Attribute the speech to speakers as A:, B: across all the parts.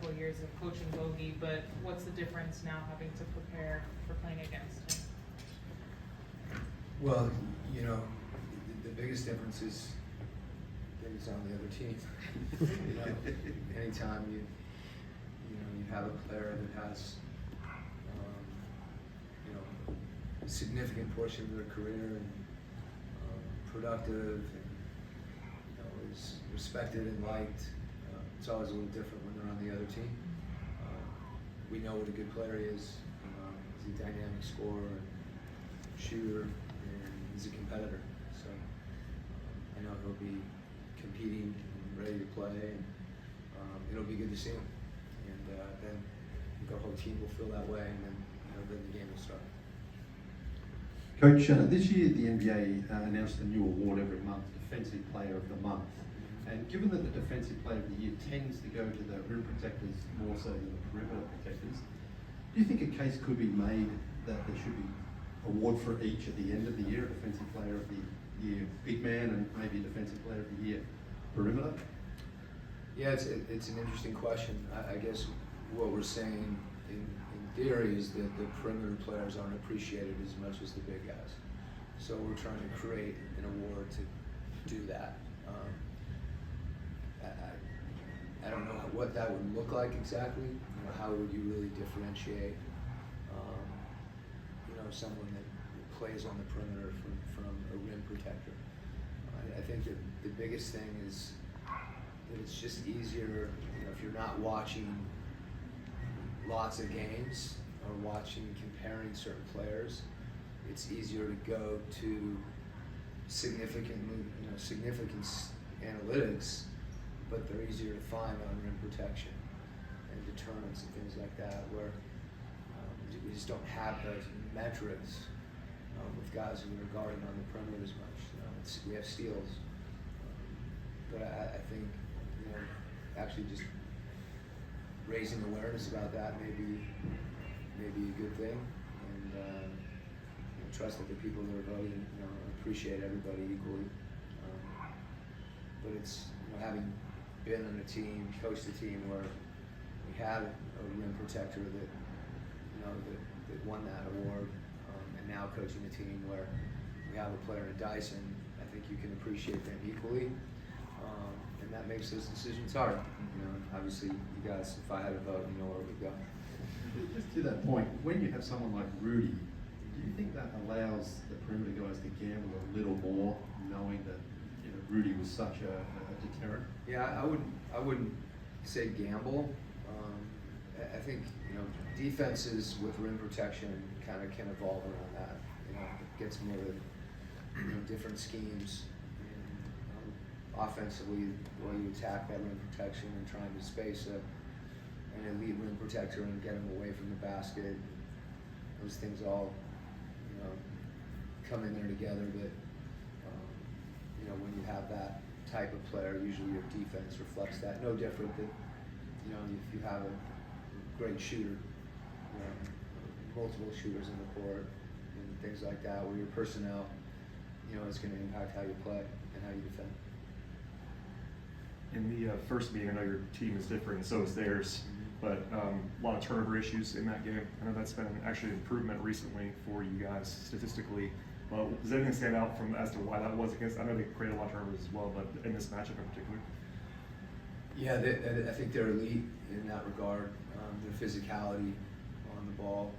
A: couple of years of coaching Bogey, but what's the difference now having to prepare for playing against him?
B: Well, you know, the biggest difference is that he's on the other team. You know, anytime you have a player that has, you know, a significant portion of their career and productive and, you know, is respected and liked, it's always a little different when they're on the other team. We know what a good player is. He's a dynamic scorer and shooter, and he's a competitor. So I know he'll be competing and ready to play, and it'll be good to see him. And then the whole team will feel that way, and then then the game will start.
C: Coach, this year the NBA announced a new award every month, Defensive Player of the Month. And given that the Defensive Player of the Year tends to go to the rim protectors more so than the perimeter protectors, do you think a case could be made that there should be an award for each at the end of the year, Defensive Player of the Year big man and maybe Defensive Player of the Year perimeter?
B: Yeah, it's an interesting question. I guess what we're saying in theory is that the perimeter players aren't appreciated as much as the big guys. So we're trying to create an award to do that. I don't know what that would look like exactly. You know, how would you really differentiate someone that plays on the perimeter from a rim protector? I think that the biggest thing is that it's just easier, if you're not watching lots of games or comparing certain players, it's easier to go to significant analytics, but they're easier to find on rim protection and deterrence and things like that, where we just don't have those metrics with guys who are guarding on the perimeter as much. We have steals, but I think actually just raising awareness about that may be a good thing, and trust that the people that are voting appreciate everybody equally. But it's having been on a team, coached a team where we had a rim protector that that won that award, and now coaching a team where we have a player in Dyson, I think you can appreciate them equally, and that makes those decisions hard. Obviously, you guys, if I had a vote, you know where we go.
C: Just to that point, when you have someone like Rudy, do you think that allows the perimeter guys to gamble a little more, knowing that Rudy was such a deterrent?
B: Yeah, I wouldn't say gamble. I think defenses with rim protection kind of can evolve around that. It gets more to different schemes. Offensively, the way you attack that rim protection and trying to space an elite rim protector and get him away from the basket. Those things all come in there together. But when you have that type of player, usually your defense reflects that. No different than if you have a great shooter, multiple shooters in the court and things like that, where your personnel, is going to impact how you play and how you defend.
D: In the first meeting, I know your team is different and so is theirs, but a lot of turnover issues in that game. I know that's been actually an improvement recently for you guys statistically. Does anything stand out as to why that was against? I know they created a lot of turnovers as well, but in this matchup in particular?
B: Yeah, I think they're elite in that regard. Their physicality on the ball.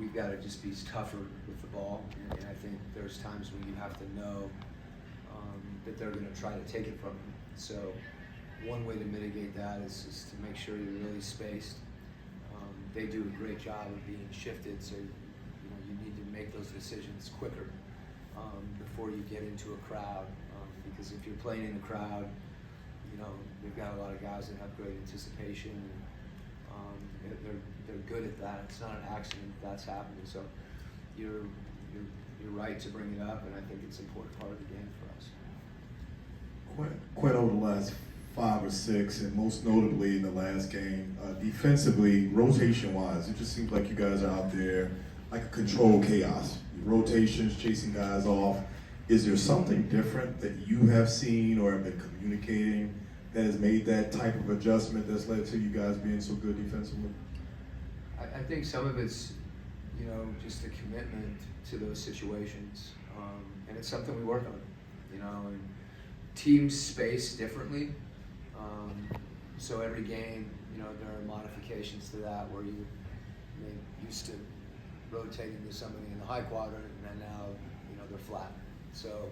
B: We've got to just be tougher with the ball, and I think there's times when you have to know that they're going to try to take it from you. So one way to mitigate that is to make sure you're really spaced. They do a great job of being shifted, so you need to make those decisions quicker before you get into a crowd. Because if you're playing in a crowd, they've got a lot of guys that have great anticipation, and they're good at that. It's not an accident that's happening. So you're right to bring it up, and I think it's an important part of the game for us.
E: Quite over the last 5 or 6, and most notably in the last game, defensively, rotation-wise, it just seems like you guys are out there like a controlled chaos. Rotations, chasing guys off. Is there something different that you have seen or have been communicating that has made that type of adjustment that's led to you guys being so good defensively?
B: I think some of it's, just a commitment to those situations, and it's something we work on, and teams space differently, so every game, there are modifications to that where you used to rotate into somebody in the high quadrant, and then now, they're flat. So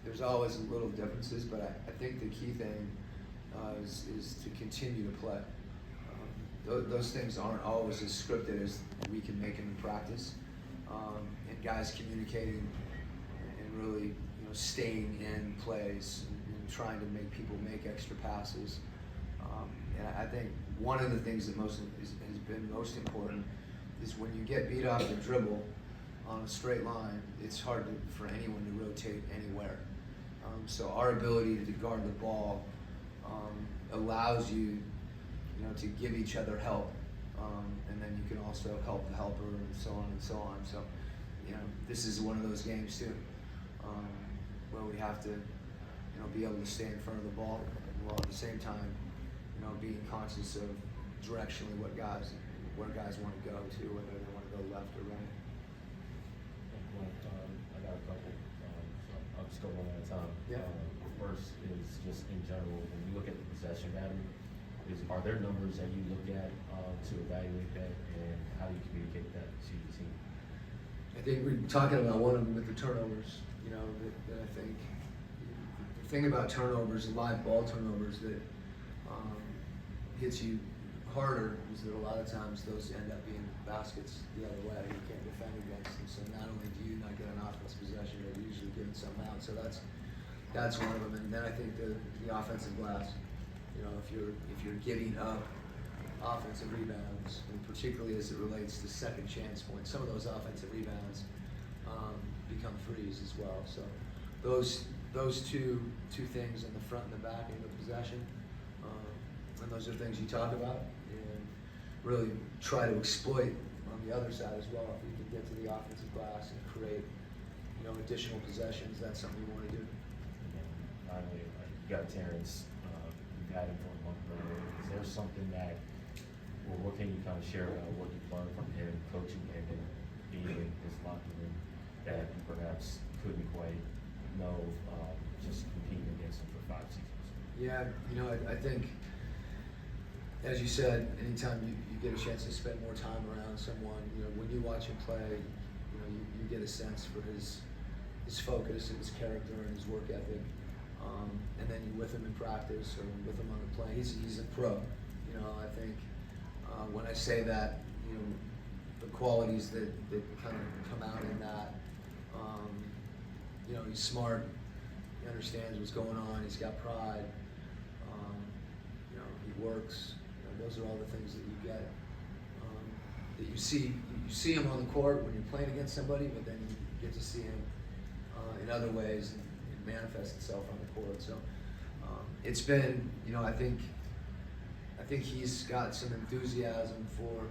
B: there's always little differences, but I think the key thing is to continue to play. Those things aren't always as scripted as we can make them in practice, and guys communicating and really, staying in plays and trying to make people make extra passes. And I think one of the things that has been most important is when you get beat off the dribble on a straight line, it's hard for anyone to rotate anywhere. So our ability to guard the ball allows you, to give each other help, and then you can also help the helper, and so on and so on. So, this is one of those games too, where we have to, be able to stay in front of the ball, while at the same time, being conscious of directionally where guys want to go to, whether they want to go left or right.
F: I got a couple, so I'll just go one at a time.
B: Yeah.
F: First is just in general, when you look at the possession pattern, are there numbers that you look at to evaluate that, and how do you communicate that to your team?
B: I think we're talking about one of them with the turnovers, that I think the thing about turnovers, live ball turnovers, that hits you harder is that a lot of times those end up being baskets the other way. You can't defend against them. So not only do you not get an offense possession, you're usually giving something out. So that's one of them. And then I think the offensive glass. If you're giving up offensive rebounds, and particularly as it relates to second chance points, some of those offensive rebounds become threes as well. So those two things in the front and the back end of the possession, and those are things you talk about and really try to exploit on the other side as well. If we can get to the offensive glass and create, additional possessions, that's something we want to do.
F: Finally, you got Terrence. You got him for a month now. Is there something that, or what can you kind of share about what you've learned from him, coaching him, and being in his locker room that you perhaps couldn't quite know just competing against him for 5 seasons?
B: Yeah, I think, as you said, anytime you get a chance to spend more time around someone, when you watch him play, you get a sense for his focus and his character and his work ethic. And then you're with him in practice or with him on the play. He's a pro. I think when I say that, the qualities that kind of come out in that, he's smart. He understands what's going on. He's got pride. He works. Those are all the things that you get. That you see him on the court when you're playing against somebody, but then you get to see him in other ways, and it manifests itself on the court. So it's been, I think he's got some enthusiasm for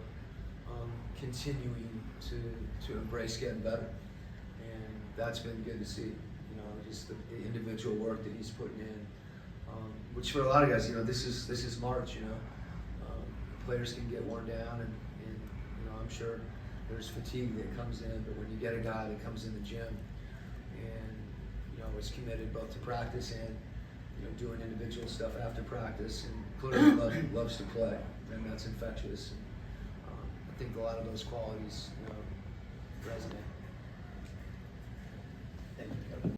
B: continuing to embrace getting better, and that's been good to see. Just the individual work that he's putting in, which for a lot of guys, this is March. Players can get worn down, and I'm sure there's fatigue that comes in, but when you get a guy that comes in the gym and is committed both to practice and doing individual stuff after practice, and clearly loves to play, then that's infectious. And, I think a lot of those qualities resonate.